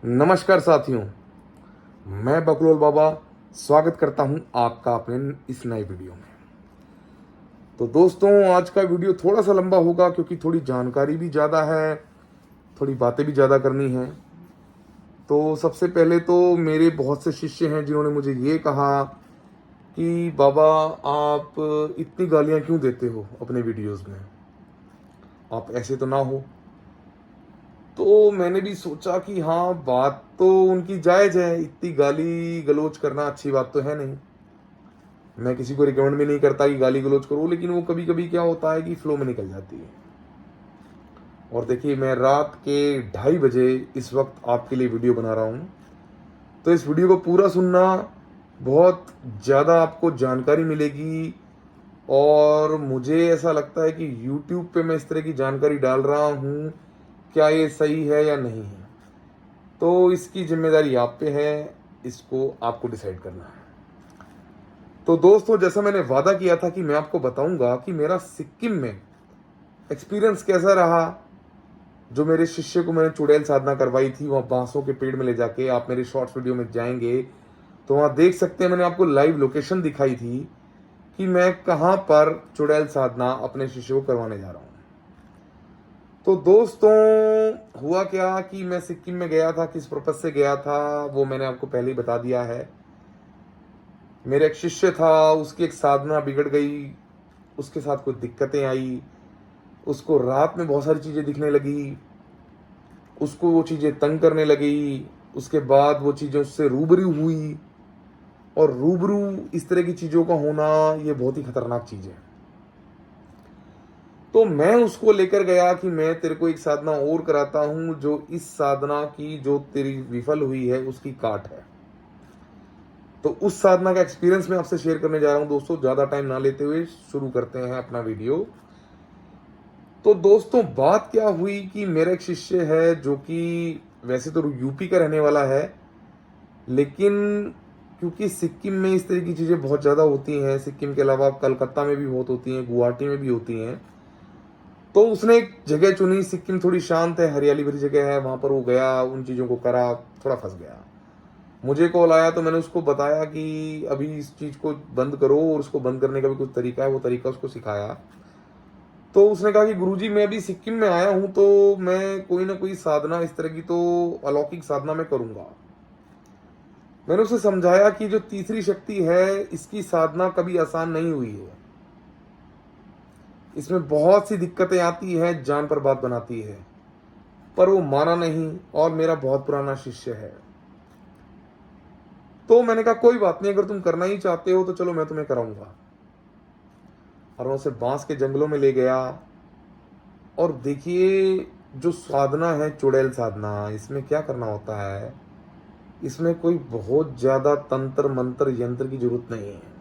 नमस्कार साथियों, मैं बकलोल बाबा स्वागत करता हूं आपका अपने इस नए वीडियो में। तो दोस्तों, आज का वीडियो थोड़ा सा लंबा होगा क्योंकि थोड़ी जानकारी भी ज़्यादा है, थोड़ी बातें भी ज़्यादा करनी है। तो सबसे पहले तो मेरे बहुत से शिष्य हैं जिन्होंने मुझे ये कहा कि बाबा, आप इतनी गालियाँ क्यों देते हो अपने वीडियोज़ में, आप ऐसे तो ना हो। तो मैंने भी सोचा कि हाँ, बात तो उनकी जायज़ है, इतनी गाली गलौज करना अच्छी बात तो है नहीं। मैं किसी को रिकमेंड भी नहीं करता कि गाली गलौज करो, लेकिन वो कभी कभी क्या होता है कि फ्लो में निकल जाती है। और देखिए, मैं रात के 2:30 बजे इस वक्त आपके लिए वीडियो बना रहा हूँ। तो इस वीडियो को पूरा सुनना, बहुत ज़्यादा आपको जानकारी मिलेगी। और मुझे ऐसा लगता है कि यूट्यूब पे मैं इस तरह की जानकारी डाल रहा हूँ, क्या ये सही है या नहीं है। तो इसकी जिम्मेदारी आप पे है, इसको आपको डिसाइड करना है। तो दोस्तों, जैसा मैंने वादा किया था कि मैं आपको बताऊंगा कि मेरा सिक्किम में एक्सपीरियंस कैसा रहा। जो मेरे शिष्य को मैंने चुड़ैल साधना करवाई थी, वहाँ बांसों के पेड़ में ले जाके, आप मेरे शॉर्ट्स वीडियो में जाएंगे तो वहाँ देख सकते हैं, मैंने आपको लाइव लोकेशन दिखाई थी कि मैं कहाँ पर चुड़ैल साधना अपने शिष्य को करवाने जा रहा हूँ। तो दोस्तों, हुआ क्या कि मैं सिक्किम में गया था, किस पर्पज से गया था वो मैंने आपको पहले ही बता दिया है। मेरा एक शिष्य था, उसकी एक साधना बिगड़ गई, उसके साथ कुछ दिक्कतें आई, उसको रात में बहुत सारी चीज़ें दिखने लगी, उसको वो चीज़ें तंग करने लगी। उसके बाद वो चीज़ें उससे रूबरू हुई, और रूबरू इस तरह की चीज़ों का होना ये बहुत ही खतरनाक चीज़ है। तो मैं उसको लेकर गया कि मैं तेरे को एक साधना और कराता हूँ, जो इस साधना की जो तेरी विफल हुई है उसकी काट है। तो उस साधना का एक्सपीरियंस मैं आपसे शेयर करने जा रहा हूँ। दोस्तों, ज़्यादा टाइम ना लेते हुए शुरू करते हैं अपना वीडियो। तो दोस्तों, बात क्या हुई कि मेरा एक शिष्य है जो कि वैसे तो यूपी का रहने वाला है, लेकिन क्योंकि सिक्किम में इस तरह की चीज़ें बहुत ज़्यादा होती हैं, सिक्किम के अलावा कलकत्ता में भी बहुत होती हैं, गुवाहाटी में भी होती हैं। तो उसने एक जगह चुनी, सिक्किम थोड़ी शांत है, हरियाली भरी जगह है, वहाँ पर वो गया, उन चीज़ों को करा, थोड़ा फंस गया। मुझे कॉल आया तो मैंने उसको बताया कि अभी इस चीज़ को बंद करो, और उसको बंद करने का भी कुछ तरीका है, वो तरीका उसको सिखाया। तो उसने कहा कि गुरुजी, मैं अभी सिक्किम में आया हूं, तो मैं कोई ना कोई साधना इस तरह की तो अलौकिक साधना मैं करूंगा। मैंने उसे समझाया कि जो तीसरी शक्ति है, इसकी साधना कभी आसान नहीं हुई है, इसमें बहुत सी दिक्कतें आती है, जान पर बात बनाती है। पर वो माना नहीं, और मेरा बहुत पुराना शिष्य है। तो मैंने कहा कोई बात नहीं, अगर तुम करना ही चाहते हो तो चलो, मैं तुम्हें कराऊंगा। और मैं उसे बांस के जंगलों में ले गया। और देखिए, जो साधना है चुड़ैल साधना, इसमें क्या करना होता है, इसमें कोई बहुत ज्यादा तंत्र मंत्र यंत्र की जरूरत नहीं है।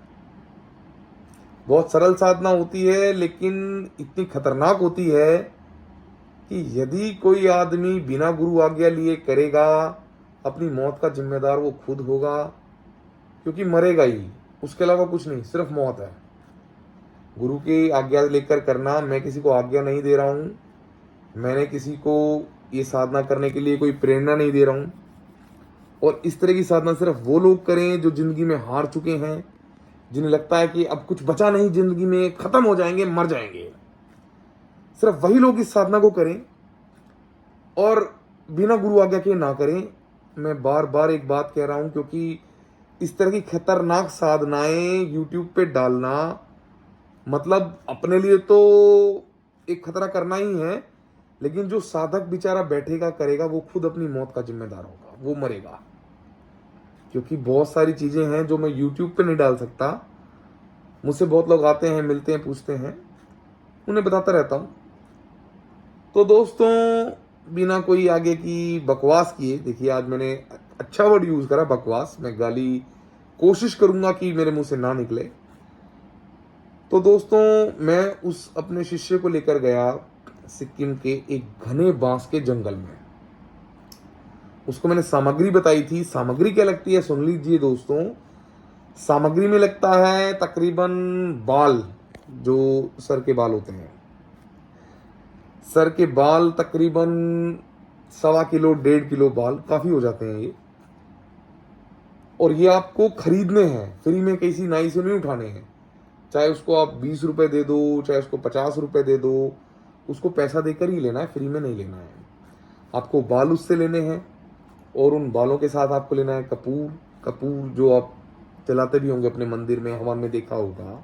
बहुत सरल साधना होती है, लेकिन इतनी खतरनाक होती है कि यदि कोई आदमी बिना गुरु आज्ञा लिए करेगा, अपनी मौत का जिम्मेदार वो खुद होगा, क्योंकि मरेगा ही, उसके अलावा कुछ नहीं, सिर्फ मौत है। गुरु की आज्ञा लेकर करना, मैं किसी को आज्ञा नहीं दे रहा हूँ, मैंने किसी को ये साधना करने के लिए कोई प्रेरणा नहीं दे रहा हूँ। और इस तरह की साधना सिर्फ वो लोग करें जो जिंदगी में हार चुके हैं, जिन्हें लगता है कि अब कुछ बचा नहीं, जिंदगी में खत्म हो जाएंगे, मर जाएंगे। सिर्फ वही लोग इस साधना को करें, और बिना गुरु आज्ञा के ना करें। मैं बार बार एक बात कह रहा हूं, क्योंकि इस तरह की खतरनाक साधनाएं यूट्यूब पे डालना मतलब अपने लिए तो एक खतरा करना ही है, लेकिन जो साधक बेचारा बैठेगा करेगा, वो खुद अपनी मौत का जिम्मेदार होगा, वो मरेगा। क्योंकि बहुत सारी चीजें हैं जो मैं यूट्यूब पे नहीं डाल सकता। मुझसे बहुत लोग आते हैं, मिलते हैं, पूछते हैं, उन्हें बताता रहता हूँ। तो दोस्तों, बिना कोई आगे की बकवास किए, देखिए आज मैंने अच्छा वर्ड यूज करा, बकवास। मैं गाली कोशिश करूंगा कि मेरे मुंह से ना निकले। तो दोस्तों, मैं उस अपने शिष्य को लेकर गया सिक्किम के एक घने बांस के जंगल में। उसको मैंने सामग्री बताई थी। सामग्री क्या लगती है सुन लीजिए दोस्तों। सामग्री में लगता है तकरीबन बाल, जो सर के बाल होते हैं, सर के बाल तकरीबन 1.25 किलो 1.5 किलो बाल काफ़ी हो जाते हैं ये। और ये आपको खरीदने हैं, फ्री में किसी नाई से नहीं उठाने हैं। चाहे उसको आप 20 रुपए दे दो, चाहे उसको 50 रुपए दे दो, उसको पैसा देकर ही लेना है, फ्री में नहीं लेना है। आपको बाल उससे लेने हैं और उन बालों के साथ आपको लेना है कपूर। कपूर जो आप जलाते भी होंगे अपने मंदिर में, हवन में देखा होगा,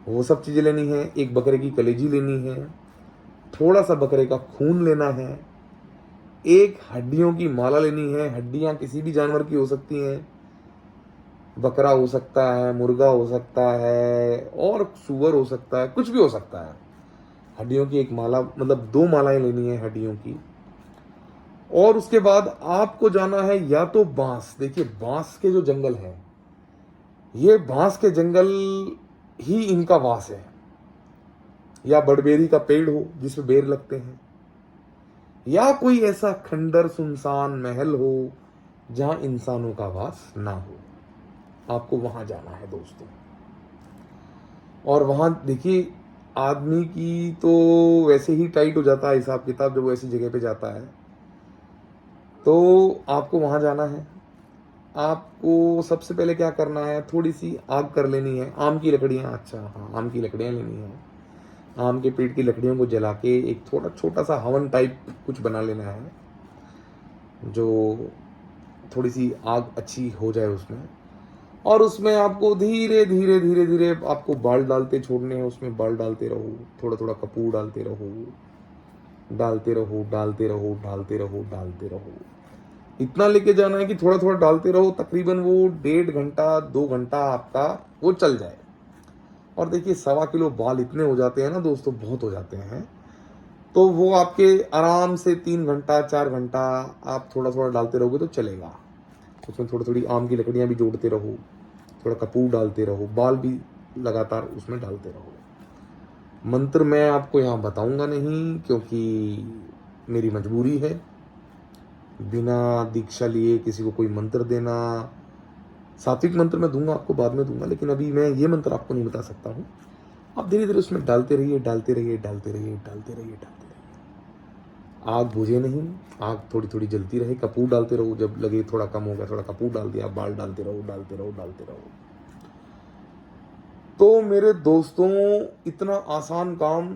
वो सब चीज़ें लेनी है। एक बकरे की कलेजी लेनी है, थोड़ा सा बकरे का खून लेना है, एक हड्डियों की माला लेनी है। हड्डियां किसी भी जानवर की हो सकती हैं, बकरा हो सकता है, मुर्गा हो सकता है, और सुअर हो सकता है, कुछ भी हो सकता है। हड्डियों की एक माला, मतलब 2 मालाएं लेनी है हड्डियों की। और उसके बाद आपको जाना है या तो बांस, देखिए बांस के जो जंगल है, ये बांस के जंगल ही इनका वास है, या बड़बेरी का पेड़ हो जिसमें बेर लगते हैं, या कोई ऐसा खंडर सुनसान महल हो जहां इंसानों का वास ना हो। आपको वहां जाना है दोस्तों। और वहां देखिए आदमी की तो वैसे ही टाइट हो जाता है हिसाब किताब जब वो ऐसी जगह पे जाता है। तो आपको वहां जाना है। आपको सबसे पहले क्या करना है, थोड़ी सी आग कर लेनी है। आम की लकड़ियां, अच्छा हाँ, आम की लकड़ियां लेनी है। आम के पेड़ की लकड़ियों को जला के एक थोड़ा छोटा सा हवन टाइप कुछ बना लेना है, जो थोड़ी सी आग अच्छी हो जाए उसमें। और उसमें आपको धीरे धीरे धीरे धीरे आपको बाल डालते छोड़ने हैं, उसमें बाल डालते रहो, थोड़ा थोड़ा कपूर डालते रहो, डालते रहो, डालते रहो, डालते रहो, डालते रहो। इतना लेके जाना है कि थोड़ा थोड़ा डालते रहो, तकरीबन वो 1.5 घंटा 2 घंटा आपका वो चल जाए। और देखिए 1.25 किलो बाल इतने हो जाते हैं ना दोस्तों, बहुत हो जाते हैं। तो वो आपके आराम से 3 घंटा 4 घंटा आप थोड़ा थोड़ा डालते रहोगे तो चलेगा। उसमें थोड़ी थोड़ी आम की लकड़ियां भी जोड़ते रहो, थोड़ा कपूर डालते रहो, बाल भी लगातार उसमें डालते रहो। मंत्र मैं आपको यहाँ बताऊंगा नहीं, क्योंकि मेरी मजबूरी है बिना दीक्षा लिए किसी को कोई मंत्र देना। सात्विक मंत्र मैं दूंगा आपको, बाद में दूंगा, लेकिन अभी मैं ये मंत्र आपको नहीं बता सकता हूँ। आप धीरे धीरे उसमें डालते रहिए, डालते रहिए, डालते रहिए, डालते रहिए, डालते रहिए। आग बुझे नहीं, आग थोड़ी थोड़ी जलती रहे। कपूर डालते रहो, जब लगे थोड़ा कम हो गया थोड़ा कपूर डाल दिया, बाल डालते रहो, डालते रहो, डालते रहो। तो मेरे दोस्तों, इतना आसान काम,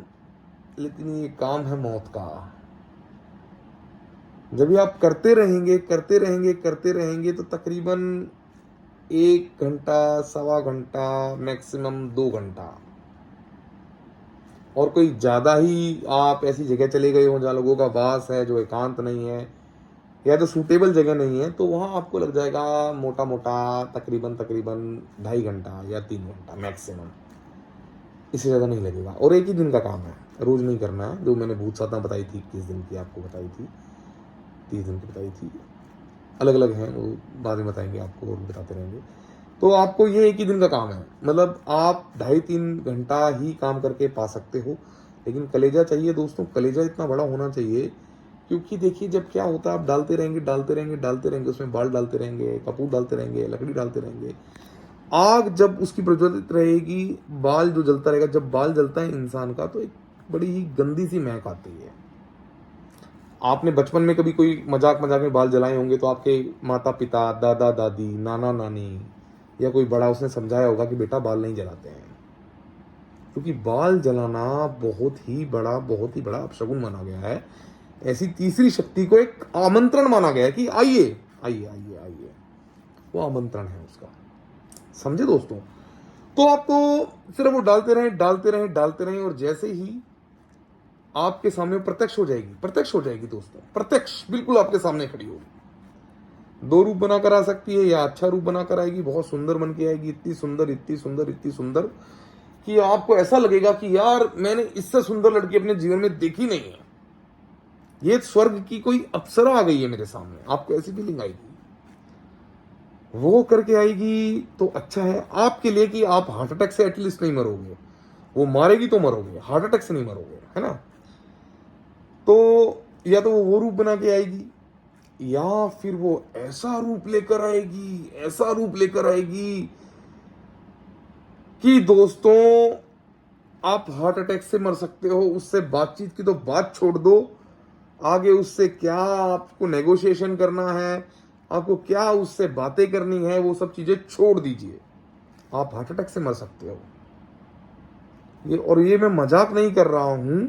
लेकिन ये काम है मौत का। जब भी आप करते रहेंगे करते रहेंगे करते रहेंगे तो तकरीबन 1 घंटा 1.25 घंटा, मैक्सिमम 2 घंटा, और कोई ज़्यादा ही आप ऐसी जगह चले गए हो जहाँ लोगों का वास है, जो एकांत नहीं है या जो सूटेबल जगह नहीं है, तो वहाँ आपको लग जाएगा मोटा मोटा तकरीबन तकरीबन 2.5 घंटा या 3 घंटा मैक्सिमम। इससे ज़्यादा नहीं लगेगा। और एक ही दिन का काम है, रोज़ नहीं करना है। जो मैंने भूत साधना बताई थी 21 दिन की आपको बताई थी, 30 दिन की बताई थी, अलग अलग हैं वो, बाद में बताएंगे आपको और बताते रहेंगे। तो आपको ये एक ही दिन का काम है, मतलब आप 2.5-3 घंटा ही काम करके पा सकते हो। लेकिन कलेजा चाहिए दोस्तों, कलेजा इतना बड़ा होना चाहिए, क्योंकि देखिए जब क्या होता है, आप डालते रहेंगे डालते रहेंगे डालते रहेंगे, उसमें बाल डालते रहेंगे, कपूर डालते रहेंगे, लकड़ी डालते रहेंगे। आग जब उसकी प्रज्वलित रहेगी, बाल जो जलता रहेगा, जब बाल जलता है इंसान का तो एक बड़ी ही गंदी सी महक आती है। आपने बचपन में कभी कोई मजाक मजाक में बाल जलाए होंगे, तो आपके माता पिता, दादा दादी, नाना नानी या कोई बड़ा उसने समझाया होगा कि बेटा बाल नहीं जलाते हैं, क्योंकि बाल जलाना बहुत ही बड़ा अपशगुन माना गया है। ऐसी तीसरी शक्ति को एक आमंत्रण माना गया है कि आइए आइए आइए आइए, वो आमंत्रण है उसका। समझे दोस्तों? तो आपको सिर्फ वो डालते रहें डालते रहें डालते रहें, और जैसे ही आपके सामने प्रत्यक्ष हो जाएगी, प्रत्यक्ष हो जाएगी दोस्तों, प्रत्यक्ष बिल्कुल आपके सामने खड़ी होगी। 2 रूप बनाकर आ सकती है, या अच्छा रूप बनाकर आएगी, बहुत सुंदर बन के आएगी, इतनी सुंदर इतनी सुंदर इतनी सुंदर कि आपको ऐसा लगेगा कि यार मैंने इससे सुंदर लड़की अपने जीवन में देखी नहीं है, ये स्वर्ग की कोई अप्सरा आ गई है मेरे सामने। आपको ऐसी फीलिंग आएगी, वो करके आएगी। तो अच्छा है आपके लिए कि आप हार्ट अटैक से एटलीस्ट नहीं मरोगे, वो मारेगी तो मरोगे, हार्ट अटैक से नहीं मरोगे, है ना? तो या तो वो रूप बना के आएगी, या फिर वो ऐसा रूप लेकर आएगी, ऐसा रूप लेकर आएगी कि दोस्तों आप हार्ट अटैक से मर सकते हो। उससे बातचीत की तो बात छोड़ दो, आगे उससे क्या आपको नेगोशिएशन करना है, आपको क्या उससे बातें करनी है, वो सब चीजें छोड़ दीजिए। आप हार्ट अटैक से मर सकते हो। ये मैं मजाक नहीं कर रहा हूं,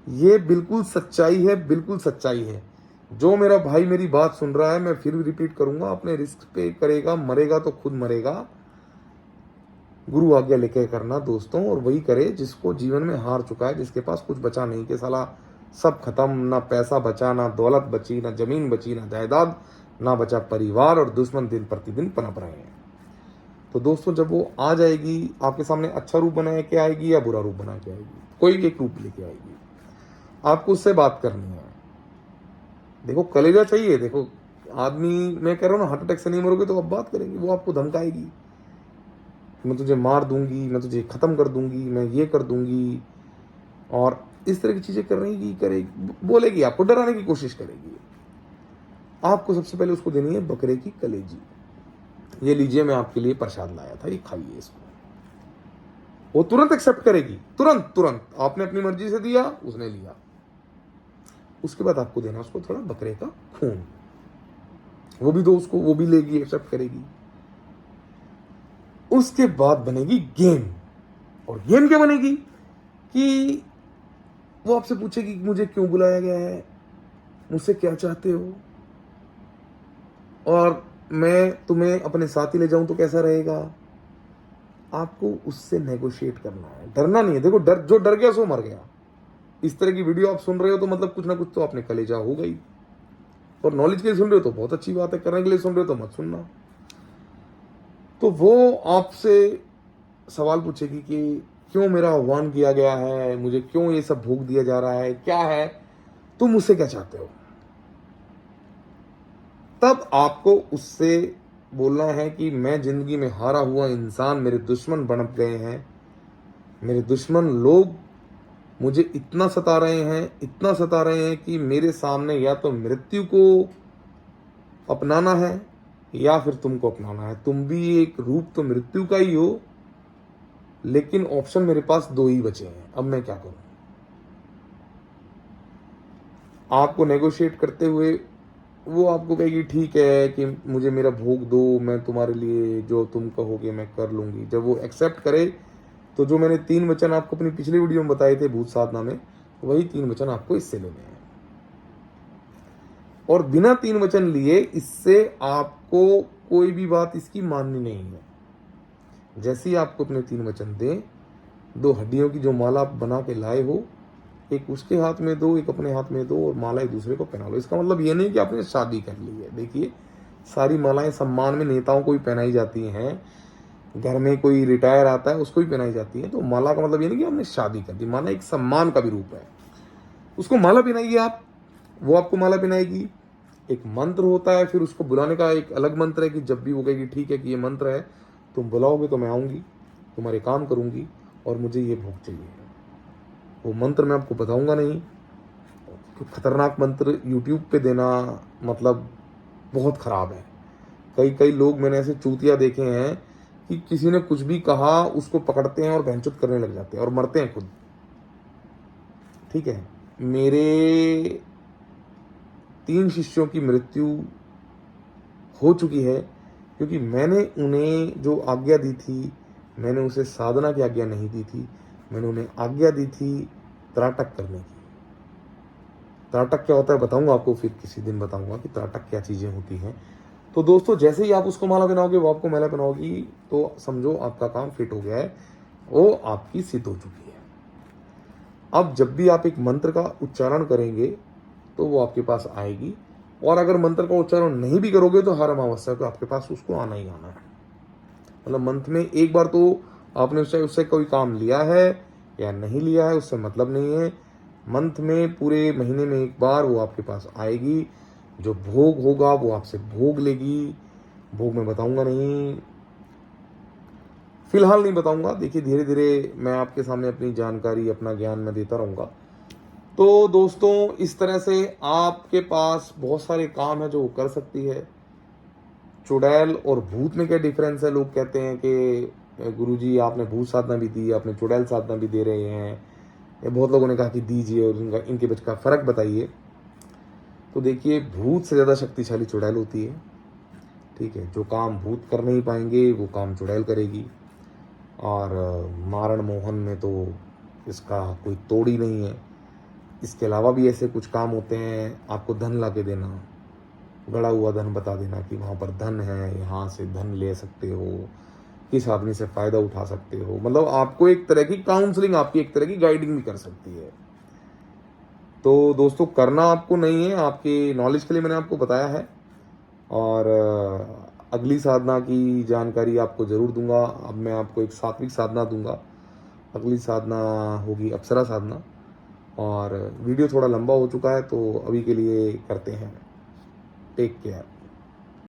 ये बिल्कुल सच्चाई है, बिल्कुल सच्चाई है। जो मेरा भाई मेरी बात सुन रहा है, मैं फिर रिपीट करूंगा, अपने रिस्क पे करेगा, मरेगा तो खुद मरेगा। गुरु आज्ञा लेके करना दोस्तों, और वही करे जिसको जीवन में हार चुका है, जिसके पास कुछ बचा नहीं, कि साला सब खत्म, ना पैसा बचा, ना दौलत बची, ना जमीन बची, ना जायदाद, ना बचा परिवार, और दुश्मन दिन प्रतिदिन पनप रहे हैं। तो दोस्तों जब वो आ जाएगी आपके सामने, अच्छा रूप बना के आएगी या बुरा रूप बना के आएगी, कोई एक रूप लेके आएगी, आपको उससे बात करनी है। देखो कलेजा चाहिए, देखो आदमी, मैं कह रहा हूँ ना, हार्ट अटैक से नहीं मरोगे तो अब बात करेंगे, वो आपको धमकाएगी, मैं तुझे मार दूंगी, मैं तुझे खत्म कर दूंगी, मैं ये कर दूंगी, और इस तरह की चीजें करेगी, बोलेगी, आपको डराने की कोशिश करेगी। आपको सबसे पहले उसको देनी है बकरे की कलेजी। ये लीजिए, मैं आपके लिए प्रसाद लाया था, ये खाइए इसको। वो तुरंत एक्सेप्ट करेगी, तुरंत तुरंत। आपने अपनी मर्जी से दिया, उसने लिया। उसके बाद आपको देना उसको थोड़ा बकरे का खून, वो भी दो उसको, वो भी लेगी, एक्सेप्ट करेगी। उसके बाद बनेगी गेम। और गेम क्या बनेगी कि वो आपसे पूछेगी कि मुझे क्यों बुलाया गया है, मुझसे क्या चाहते हो, और मैं तुम्हें अपने साथ ही ले जाऊं तो कैसा रहेगा। आपको उससे नेगोशिएट करना है, डरना नहीं है। देखो जो डर गया सो मर गया। इस तरह की वीडियो आप सुन रहे हो तो मतलब कुछ ना कुछ तो आपने कलेजा हो गई, और नॉलेज के लिए सुन रहे हो तो बहुत अच्छी बात है, करने के लिए सुन रहे हो तो मत सुनना। तो वो आपसे सवाल पूछेगी कि क्यों मेरा आह्वान किया गया है, मुझे क्यों ये सब भोग दिया जा रहा है, क्या है, तुम मुझसे क्या चाहते हो। तब आपको उससे बोलना है कि मैं जिंदगी में हारा हुआ इंसान, मेरे दुश्मन बन गए हैं, मेरे दुश्मन लोग मुझे इतना सता रहे हैं, इतना सता रहे हैं कि मेरे सामने या तो मृत्यु को अपनाना है या फिर तुमको अपनाना है। तुम भी एक रूप तो मृत्यु का ही हो, लेकिन ऑप्शन मेरे पास दो ही बचे हैं, अब मैं क्या करूं। आपको नेगोशिएट करते हुए वो आपको कहेगी ठीक है कि मुझे मेरा भोग दो, मैं तुम्हारे लिए जो तुम कहोगे मैं कर लूंगी। जब वो एक्सेप्ट करे तो जो मैंने 3 वचन आपको अपनी पिछली वीडियो में बताए थे भूत साधना में, वही 3 वचन आपको इससे लेने हैं। और बिना 3 वचन लिए इससे आपको कोई भी बात इसकी माननी नहीं है। जैसे ही आपको अपने 3 वचन दें, 2 हड्डियों की जो माला आप बना के लाए हो, एक उसके हाथ में दो, एक अपने हाथ में दो, और माला एक दूसरे को पहना लो। इसका मतलब ये नहीं कि आपने शादी कर ली है। देखिए सारी मालाएं सम्मान में नेताओं को भी पहनाई जाती हैं, घर में कोई रिटायर आता है उसको भी पहनाई जाती है। तो माला का मतलब ये नहीं कि हमने शादी कर दी, माला एक सम्मान का भी रूप है। उसको माला पहनाइए आप, वो आपको माला पहनाएगी। एक मंत्र होता है, फिर उसको बुलाने का एक अलग मंत्र है कि जब भी वो कहेगी ठीक है कि ये मंत्र है, तुम बुलाओगे तो मैं आऊँगी, तुम्हारे काम करूँगी, और मुझे ये भोग चाहिए। वो मंत्र मैं आपको बताऊंगा नहीं, खतरनाक मंत्र यूट्यूब पे देना मतलब बहुत खराब है। कई लोग मैंने ऐसे चूतिया देखे हैं कि किसी ने कुछ भी कहा उसको पकड़ते हैं और बहनचुत करने लग जाते हैं और मरते हैं खुद। ठीक है, मेरे 3 शिष्यों की मृत्यु हो चुकी है क्योंकि मैंने उन्हें जो आज्ञा दी थी, मैंने उसे साधना की आज्ञा नहीं दी थी, मैंने उन्हें आज्ञा दी थी त्राटक करने की। त्राटक क्या होता है बताऊंगा आपको, फिर किसी दिन बताऊंगा कि त्राटक क्या चीज़ें होती हैं। तो दोस्तों जैसे ही आप उसको माला पहनाओगे, वो आपको माला पहनाओगी, तो समझो आपका काम फिट हो गया है, वो आपकी सिद्ध हो चुकी है। अब जब भी आप एक मंत्र का उच्चारण करेंगे तो वो आपके पास आएगी, और अगर मंत्र का उच्चारण नहीं भी करोगे तो हर अमावस्या को आपके पास उसको आना ही आना है। मतलब मंथ में एक बार तो आपने उससे कोई काम लिया है या नहीं लिया है उससे मतलब नहीं है। मंथ में पूरे महीने में एक बार वो आपके पास आएगी, जो भोग होगा वो आपसे भोग लेगी। भोग मैं बताऊंगा नहीं, फिलहाल नहीं बताऊंगा। देखिए धीरे धीरे मैं आपके सामने अपनी जानकारी, अपना ज्ञान मैं देता रहूँगा। तो दोस्तों इस तरह से आपके पास बहुत सारे काम है जो वो कर सकती है। चुड़ैल और भूत में क्या डिफरेंस है? लोग कहते हैं कि गुरुजी आपने भूत साधना भी दी, आपने चुड़ैल साधना भी दे रहे हैं, या बहुत लोगों ने कहा कि दीजिए और इनके बीच का फ़र्क बताइए। तो देखिए, भूत से ज़्यादा शक्तिशाली चुड़ैल होती है। ठीक है, जो काम भूत कर नहीं पाएंगे वो काम चुड़ैल करेगी। और मारण मोहन में तो इसका कोई तोड़ ही नहीं है। इसके अलावा भी ऐसे कुछ काम होते हैं, आपको धन ला के देना, गड़ा हुआ धन बता देना कि वहाँ पर धन है, यहाँ से धन ले सकते हो, किस आदमी से फ़ायदा उठा सकते हो। मतलब आपको एक तरह की काउंसलिंग, आपकी एक तरह की गाइडिंग भी कर सकती है। तो दोस्तों, करना आपको नहीं है, आपके नॉलेज के लिए मैंने आपको बताया है। और अगली साधना की जानकारी आपको ज़रूर दूंगा। अब मैं आपको एक सात्विक साधना दूंगा। अगली साधना होगी अप्सरा साधना। और वीडियो थोड़ा लंबा हो चुका है, तो अभी के लिए करते हैं। Take care.